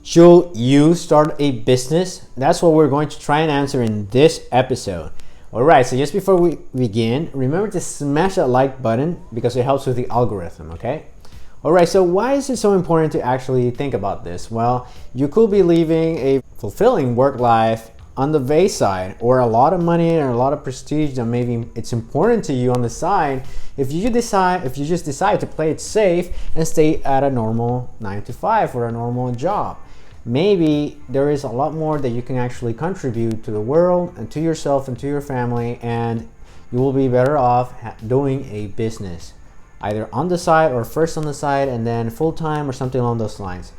Should you start a business? That's what we're going to try and answer in this episode. Alright, so just before we begin, remember to smash that like button because it helps with the algorithm, okay? Alright, so why is it so important to actually think about this? Well, you could be living a fulfilling work life on the wayside, or a lot of money or a lot of prestige that maybe it's important to you on the side if you just decide to play it safe and stay at a normal 9 to 5 or a normal job. Maybe there is a lot more that you can actually contribute to the world and to yourself and to your family, and you will be better off doing a business, either on the side or first on the side and then full-time or something along those lines.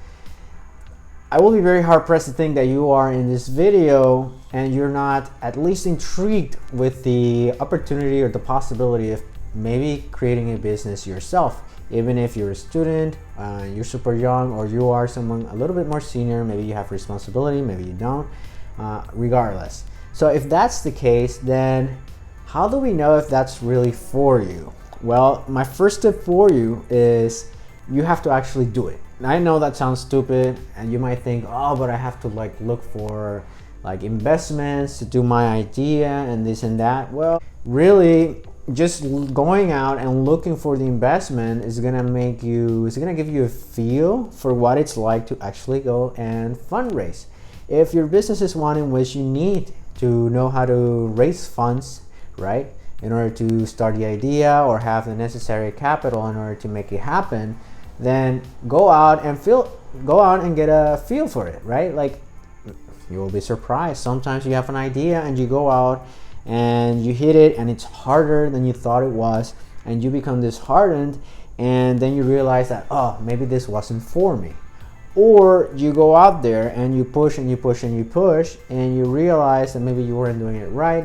I will be very hard pressed to think that you are in this video and you're not at least intrigued with the opportunity or the possibility of maybe creating a business yourself. Even if you're a student, you're super young, or you are someone a little bit more senior, maybe you have responsibility, maybe you don't, regardless. So if that's the case, then how do we know if that's really for you? Well, my first step for you is you have to actually do it. I know that sounds stupid, and you might think, oh, but I have to look for investments to do my idea and this and that. Well, really, just going out and looking for the investment is gonna give you a feel for what it's like to actually go and fundraise. If your business is one in which you need to know how to raise funds, right, in order to start the idea or have the necessary capital in order to make it happen, then go out and get a feel for it, right? You will be surprised. Sometimes you have an idea and you go out and you hit it and it's harder than you thought it was, and you become disheartened, and then you realize that, oh, maybe this wasn't for me. Or you go out there and you push and you push and you push, and you realize that maybe you weren't doing it right.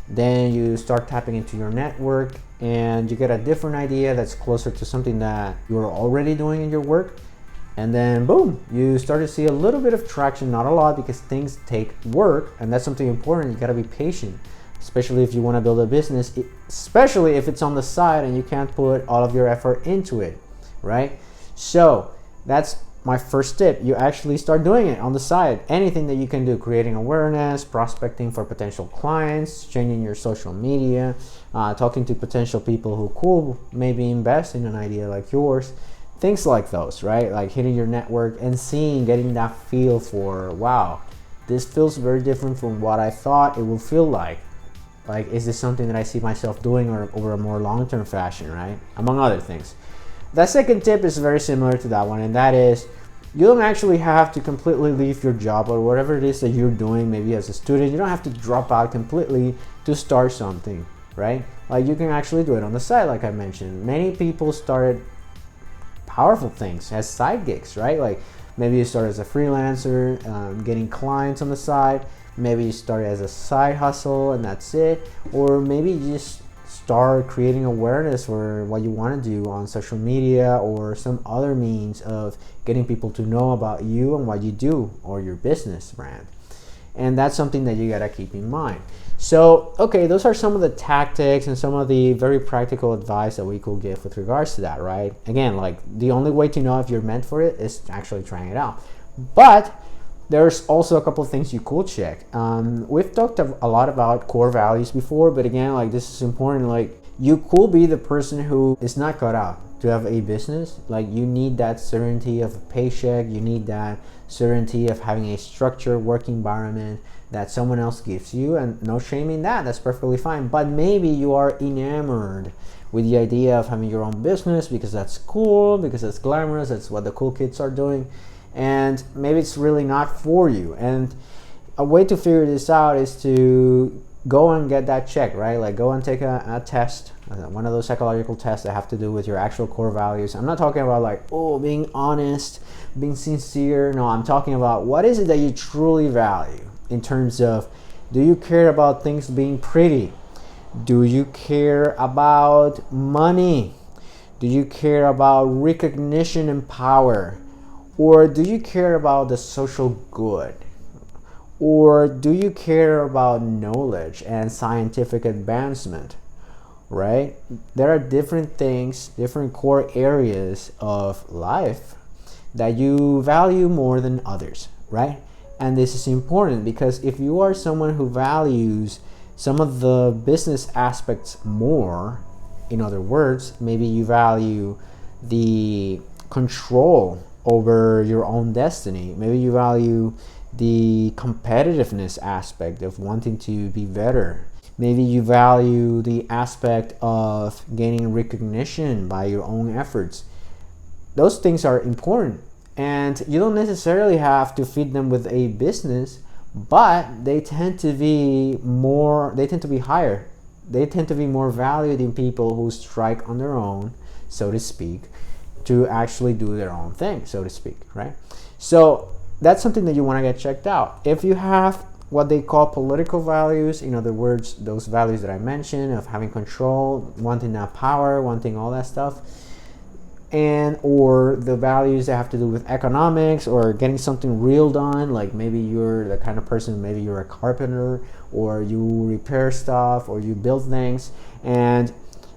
Then you start tapping into your network and you get a different idea that's closer to something that you're already doing in your work, and then boom, you start to see a little bit of traction. Not a lot, because things take work, and that's something important. You got to be patient, especially if you want to build a business, especially if it's on the side and you can't put all of your effort into it, right? So that's my first tip. You actually start doing it on the side. Anything that you can do, creating awareness, prospecting for potential clients, changing your social media, talking to potential people who could maybe invest in an idea like yours, things like those, right? Like hitting your network and getting that feel for, wow, this feels very different from what I thought it would feel like. Is this something that I see myself doing, or over a more long-term fashion, right? Among other things. That second tip is very similar to that one, and that is, you don't actually have to completely leave your job or whatever it is that you're doing, maybe as a student. You don't have to drop out completely to start something, right? You can actually do it on the side, like I mentioned. Many people started powerful things as side gigs, right? Maybe you start as a freelancer, getting clients on the side. Maybe you start as a side hustle and that's it. Or maybe you just start creating awareness for what you want to do on social media, or some other means of getting people to know about you and what you do, or your business brand. And that's something that you gotta keep in mind. So, okay, those are some of the tactics and some of the very practical advice that we could give with regards to that, right? Again, the only way to know if you're meant for it is actually trying it out. But there's also a couple of things you could check. We've talked a lot about core values before, but again, this is important. You could be the person who is not cut out to have a business. You need that certainty of a paycheck. You need that certainty of having a structured work environment that someone else gives you, and no shame in that. That's perfectly fine. But maybe you are enamored with the idea of having your own business because that's cool, because that's glamorous, that's what the cool kids are doing, and maybe it's really not for you. And a way to figure this out is to go and get that check, right? Go and take a test, one of those psychological tests that have to do with your actual core values. I'm not talking about being honest, being sincere. No, I'm talking about what is it that you truly value in terms of, do you care about things being pretty? Do you care about money? Do you care about recognition and power? Or do you care about the social good? Or do you care about knowledge and scientific advancement, right? There are different things, different core areas of life that you value more than others, right? And this is important because if you are someone who values some of the business aspects more, in other words, maybe you value the control over your own destiny, maybe you value the competitiveness aspect of wanting to be better, maybe you value the aspect of gaining recognition by your own efforts. Those things are important, and you don't necessarily have to feed them with a business, but they tend to be higher. They tend to be more valued in people who strike on their own, so to speak, to actually do their own thing, so to speak, right? So that's something that you want to get checked out. If you have what they call political values, in other words, those values that I mentioned of having control, wanting that power, wanting all that stuff, and or the values that have to do with economics or getting something real done, like maybe you're the kind of person, maybe you're a carpenter or you repair stuff or you build things, and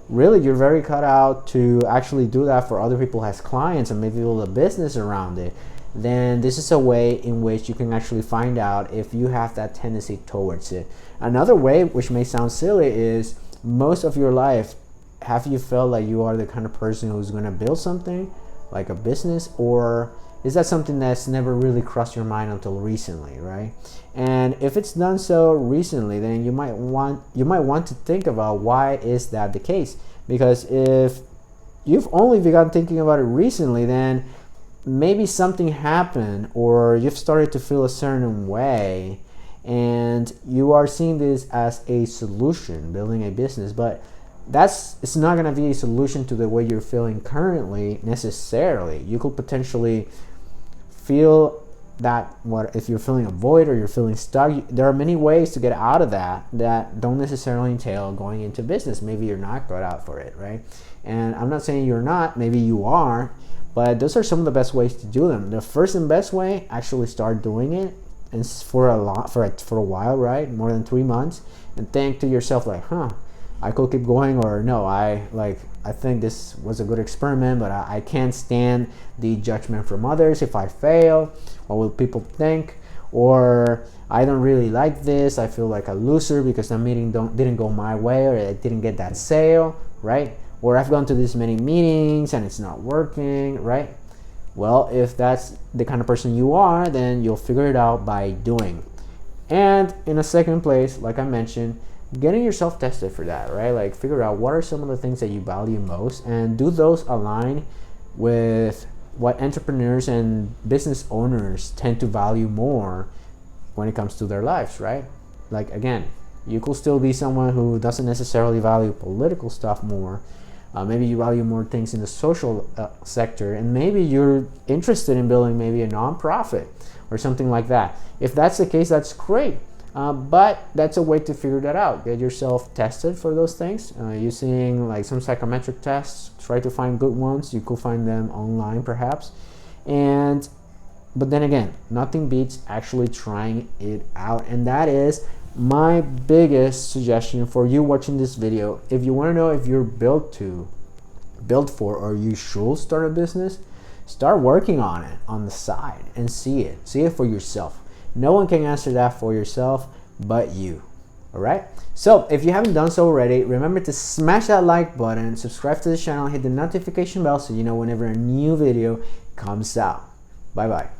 really you're very cut out to actually do that for other people as clients and maybe build a business around it, then this is a way in which you can actually find out if you have that tendency towards it. Another way, which may sound silly, is most of your life, have you felt like you are the kind of person who's going to build something like a business, or is that something that's never really crossed your mind until recently, right? And if it's done so recently, then you might want to think about why is that the case, because if you've only begun thinking about it recently, then maybe something happened or you've started to feel a certain way and you are seeing this as a solution, building a business, but it's not going to be a solution to the way you're feeling currently necessarily. You could potentially feel that if you're feeling a void or you're feeling stuck, there are many ways to get out of that don't necessarily entail going into business. Maybe you're not got out for it, right? And I'm not saying you're not, maybe you are, but those are some of the best ways to do them. The first and best way, actually start doing it, and for a while, right? More than 3 months, and think to yourself like, I could keep going, or no, I think this was a good experiment, but I can't stand the judgment from others. If I fail, what will people think? Or I don't really like this. I feel like a loser because the meeting didn't go my way, or I didn't get that sale, right? Or I've gone to this many meetings and it's not working, right? Well, if that's the kind of person you are, then you'll figure it out by doing. And in a second place, like I mentioned, getting yourself tested for that, right? Like figure out what are some of the things that you value most, and do those align with what entrepreneurs and business owners tend to value more when it comes to their lives, right? Like again, you could still be someone who doesn't necessarily value political stuff more. Maybe you value more things in the social sector, and maybe you're interested in building maybe a nonprofit or something like that. If that's the case, that's great. But that's a way to figure that out. Get yourself tested for those things using like some psychometric tests. Try to find good ones. You could find them online perhaps. But then again, nothing beats actually trying it out. And that is my biggest suggestion for you watching this video. If you want to know if you're built for, or you should start a business, start working on it on the side and see it for yourself. No one can answer that for yourself but you. All right, so if you haven't done so already, remember to smash that like button, subscribe to the channel, hit the notification bell so you know whenever a new video comes out. Bye bye.